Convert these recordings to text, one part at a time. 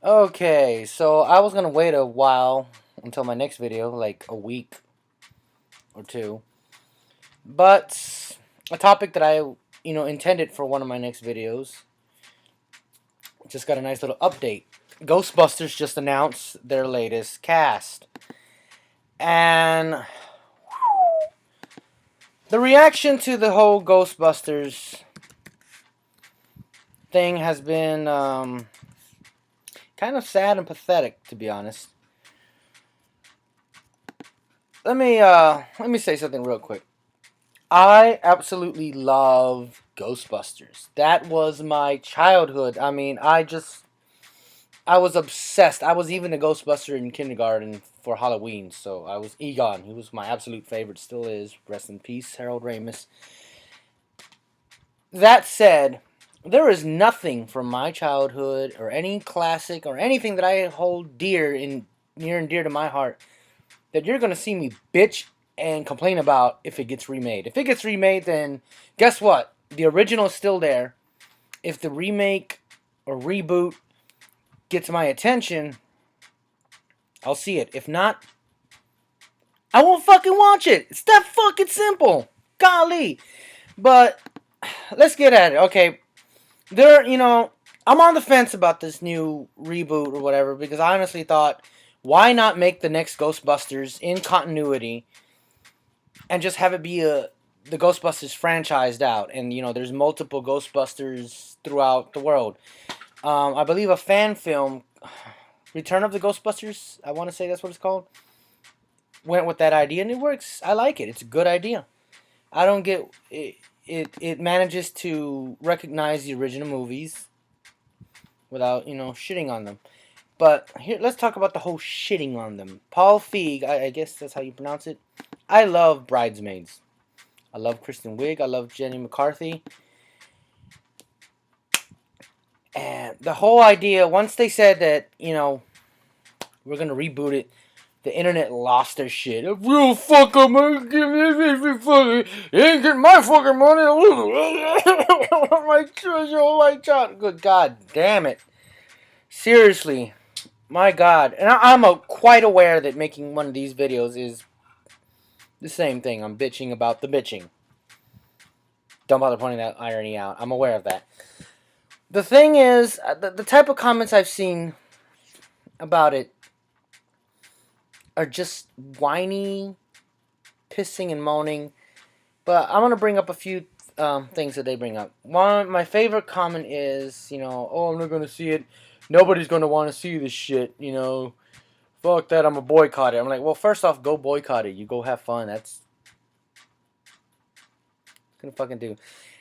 Okay, so I was gonna wait a while until my next video, like a week or two. But a topic that I intended for one of my next videos just got a nice little update. Ghostbusters just announced their latest cast. And the reaction to the whole Ghostbusters thing has been kind of sad and pathetic, to be honest. Let me say something real quick. I absolutely love Ghostbusters. That was my childhood. I was obsessed. I was even a Ghostbuster in kindergarten for Halloween. So I was Egon. He was my absolute favorite. Still is. Rest in peace, Harold Ramis. That said, there is nothing from my childhood or any classic or anything that I hold near and dear to my heart that you're gonna see me bitch and complain about if it gets remade. If it gets remade, then guess what? The original is still there. If the remake or reboot gets my attention, I'll see it. If not, I won't fucking watch it. It's that fucking simple. Golly. But let's get at it. Okay, I'm on the fence about this new reboot or whatever because I honestly thought, why not make the next Ghostbusters in continuity and just have it be the Ghostbusters franchised out? And there's multiple Ghostbusters throughout the world. I believe a fan film, Return of the Ghostbusters, I want to say that's what it's called, went with that idea and it works. I like it. It's a good idea. I don't get it. It manages to recognize the original movies without shitting on them. But here, let's talk about the whole shitting on them. Paul Feig, I guess that's how you pronounce it. I love Bridesmaids. I love Kristen Wiig. I love Jenny McCarthy. And the whole idea, once they said that, we're going to reboot it, the internet lost their shit. If you fuck up, you ain't getting my fucking money. My treasure, my child. Good God damn it. Seriously. My God. And I'm quite aware that making one of these videos is the same thing. I'm bitching about the bitching. Don't bother pointing that irony out. I'm aware of that. The thing is, the type of comments I've seen about it are just whiny, pissing and moaning. But I'm going to bring up a few things that they bring up. My favorite comment is, oh, I'm not going to see it. Nobody's going to want to see this shit, Fuck that, I'm going to boycott it. I'm like, well, first off, go boycott it. You go have fun. That's going to fucking do.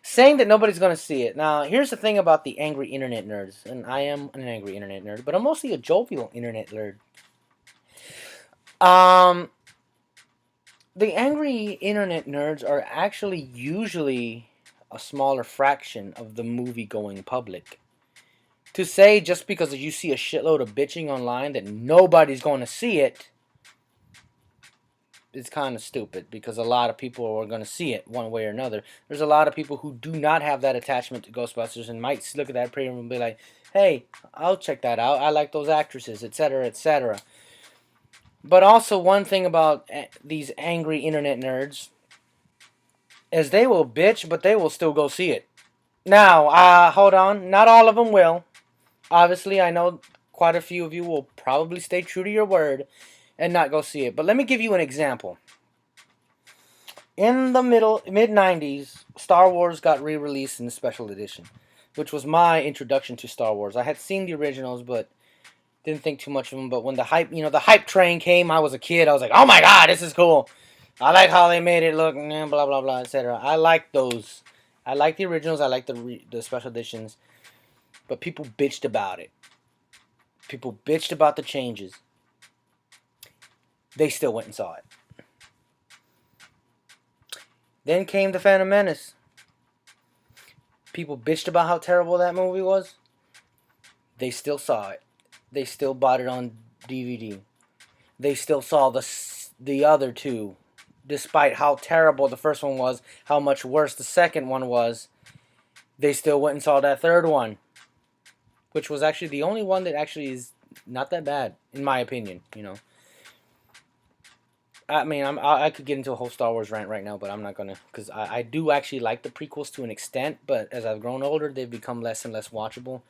Saying that nobody's going to see it. Now, here's the thing about the angry internet nerds. And I am an angry internet nerd, but I'm mostly a jovial internet nerd. The angry internet nerds are actually usually a smaller fraction of the movie-going public. To say just because you see a shitload of bitching online that nobody's going to see it is kind of stupid, because a lot of people are going to see it one way or another. There's a lot of people who do not have that attachment to Ghostbusters and might look at that premium and be like, hey, I'll check that out. I like those actresses, etc., etc. But also, one thing about these angry internet nerds is they will bitch, but they will still go see it. Now, hold on. Not all of them will. Obviously, I know quite a few of you will probably stay true to your word and not go see it. But let me give you an example. In the mid-90s, Star Wars got re-released in the special edition, which was my introduction to Star Wars. I had seen the originals, but didn't think too much of them. But when the hype train came, I was a kid. I was like, oh my God, this is cool. I like how they made it look, blah, blah, blah, etc. I like those. I like the originals. I like the special editions. But people bitched about it. People bitched about the changes. They still went and saw it. Then came The Phantom Menace. People bitched about how terrible that movie was. They still saw it. They still bought it on DVD. They still saw the other two. Despite how terrible the first one was, how much worse the second one was, they still went and saw that third one. which was actually the only one that actually is not that bad, in my opinion. I mean, I could get into a whole Star Wars rant right now, but I'm not gonna, because I do actually like the prequels to an extent, but as I've grown older, they've become less and less watchable.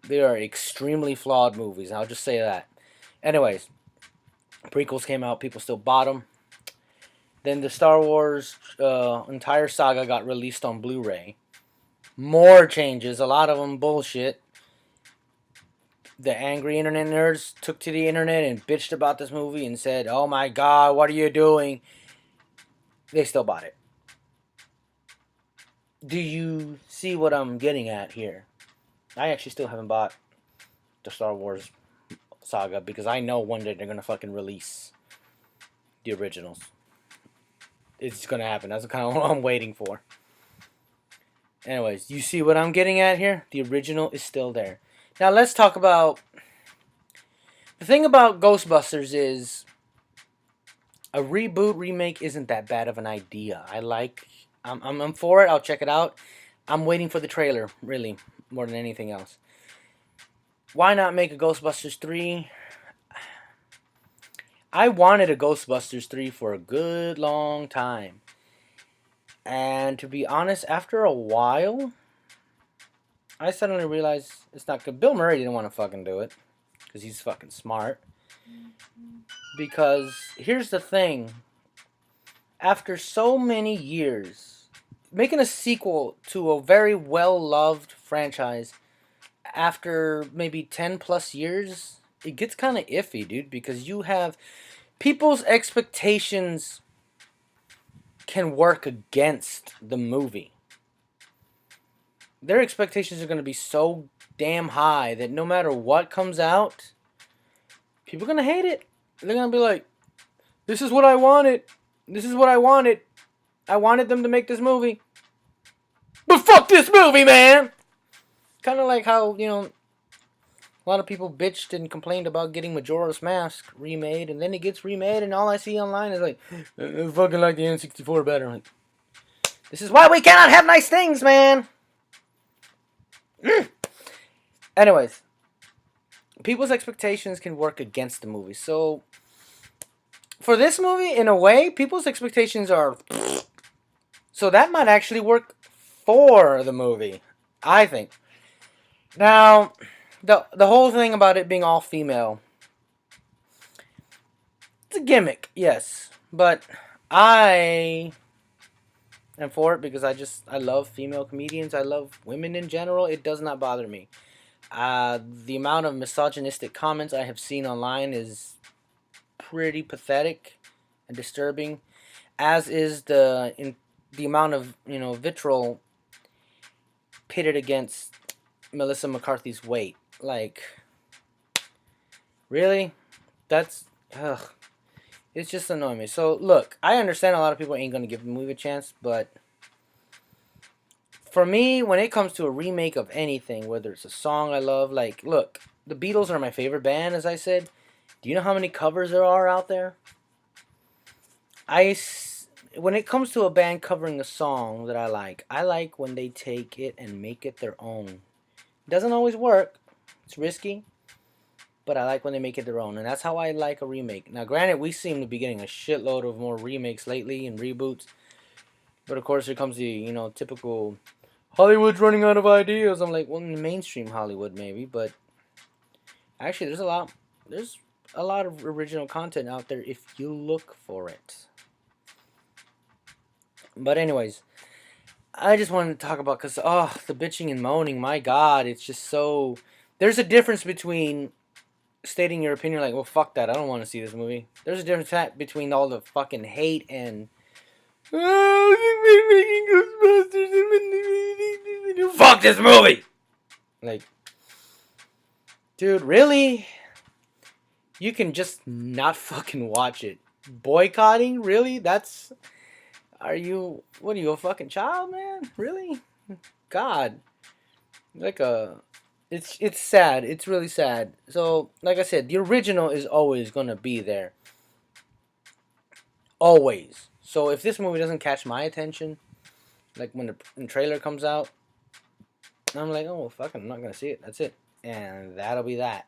They are extremely flawed movies. I'll just say that. Anyways, prequels came out, people still bought them. Then the Star Wars entire saga got released on Blu-ray. More changes, a lot of them bullshit. The angry internet nerds took to the internet and bitched about this movie and said, "Oh my god, what are you doing?" They still bought it. Do you see what I'm getting at here? I actually still haven't bought the Star Wars saga because I know one day they're gonna fucking release the originals. It's gonna happen. That's kind of what I'm waiting for. Anyways, you see what I'm getting at here? The original is still there. Now let's talk about the thing about Ghostbusters is a reboot remake isn't that bad of an idea. I'm for it. I'll check it out. I'm waiting for the trailer, really, more than anything else. Why not make a Ghostbusters 3? I wanted a Ghostbusters 3 for a good long time. And to be honest, after a while, I suddenly realized it's not good. Bill Murray didn't want to fucking do it because he's fucking smart. Because here's the thing. After so many years, making a sequel to a very well-loved franchise after maybe 10 plus years, it gets kind of iffy, dude, because you have people's expectations can work against the movie. Their expectations are going to be so damn high that no matter what comes out, people are going to hate it. They're going to be like, this is what I wanted. This is what I wanted. I wanted them to make this movie. But fuck this movie, man! Kind of like how, a lot of people bitched and complained about getting Majora's Mask remade, and then it gets remade, and all I see online is like, I fucking like the N64 better. I'm like, this is why we cannot have nice things, man! Anyways, people's expectations can work against the movie. So, for this movie, in a way, people's expectations are... So that might actually work for the movie, I think. Now, the whole thing about it being all female, it's a gimmick, yes. But I am for it because I love female comedians. I love women in general. It does not bother me. The amount of misogynistic comments I have seen online is pretty pathetic and disturbing, as is the amount of vitriol pitted against Melissa McCarthy's weight. Like, really? That's ugh. It's just annoying me. So look, I understand a lot of people ain't gonna give the movie a chance, but for me, when it comes to a remake of anything, whether it's a song I love, like, look, the Beatles are my favorite band, as I said. Do you know how many covers there are out there? When it comes to a band covering a song that I like when they take it and make it their own. It doesn't always work. It's risky. But I like when they make it their own. And that's how I like a remake. Now, granted, we seem to be getting a shitload of more remakes lately and reboots. But, of course, here comes the, typical Hollywood's running out of ideas. I'm like, well, in the mainstream Hollywood, maybe. But, actually, there's a lot of original content out there if you look for it. But, anyways, I just wanted to talk about, because, the bitching and moaning, my God, it's just so... There's a difference between stating your opinion like, well, fuck that, I don't want to see this movie. There's a difference between all the fucking hate and... Fuck this movie! Like, dude, really? You can just not fucking watch it. Boycotting? Really? What are you, a fucking child, man? Really? God. It's sad. It's really sad. So, like I said, the original is always gonna be there. Always. So if this movie doesn't catch my attention, like when the trailer comes out, And I'm like, oh, fuck it, I'm not gonna see it. That's it. And that'll be that.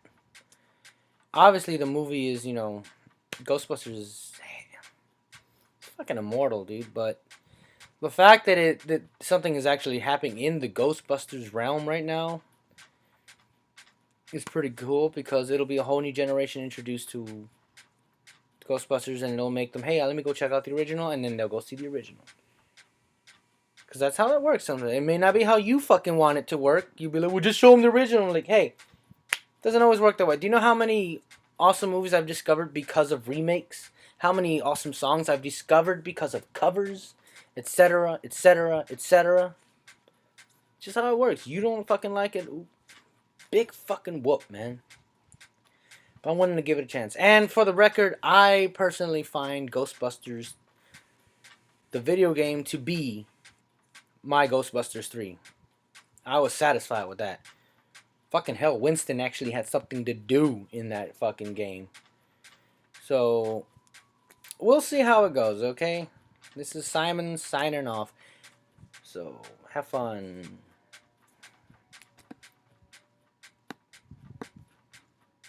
Obviously, the movie is, Ghostbusters is fucking immortal, dude. But the fact that that something is actually happening in the Ghostbusters realm right now is pretty cool because it'll be a whole new generation introduced to Ghostbusters, and it'll make them, hey, let me go check out the original, and then they'll go see the original. Because that's how it works sometimes. It may not be how you fucking want it to work. You'll be like, well, just show them the original. Like, hey, doesn't always work that way. Do you know how many awesome movies I've discovered because of remakes? How many awesome songs I've discovered because of covers? Etc., etc., etc. Just how it works. You don't fucking like it. Ooh, big fucking whoop, man. But I wanted to give it a chance. And for the record, I personally find Ghostbusters, the video game, to be my Ghostbusters 3. I was satisfied with that. Fucking hell, Winston actually had something to do in that fucking game. So, we'll see how it goes, okay? This is Simon signing off. So, have fun.